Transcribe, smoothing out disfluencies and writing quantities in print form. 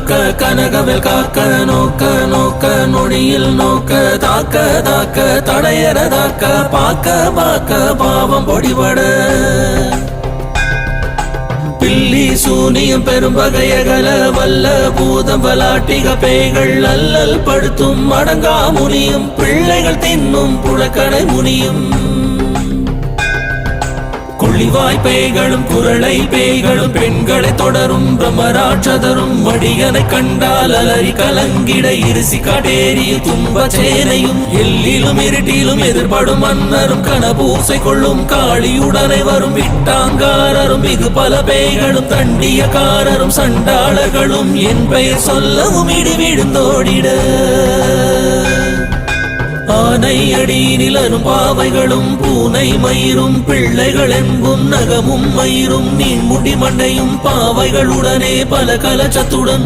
காக்க கனகவேல் காக்க நோக்க நோக்க நொடியில் நோக்க தாக்க தாக்க தடையறதாக்க பாக்க பாக்க பாவம் பொடிபட பில்லி சூனியம் பெரும் வகையகல வல்ல பூதம் வலாட்டிக பேய்கள் அல்லல் படுத்தும் அடங்கா முனியும் பிள்ளைகள் தின்னும் புழக்கடை முனியும் கொள்ளிவாய் பேய்களும் குரளை பேய்களும் பெண்களை தொடரும் பிரம்மராட்சதரும் வடிகனை கண்டால் அலறி கலங்கிட இருசி காட்டேறிய துன்ப சேனையும் எல்லிலும் இருட்டிலும் எதிர்படும் மன்னரும் கனபூசை கொள்ளும் காளியுடனை வரும் விட்டாங்காரரும் மிகு பல பேய்களும் தண்டியக்காரரும் சண்டாளர்களும் என் பெயர் சொல்லவும் இடி விழுந்தோடிட ஆனை அடியினிலரும் பாவைகளும் பூனை மயிரும் பிள்ளைகள் என்பும் நகமும் மயிரும் நீன்முடி மண்டையும் பாவைகளுடனே பல கலச்சத்துடன்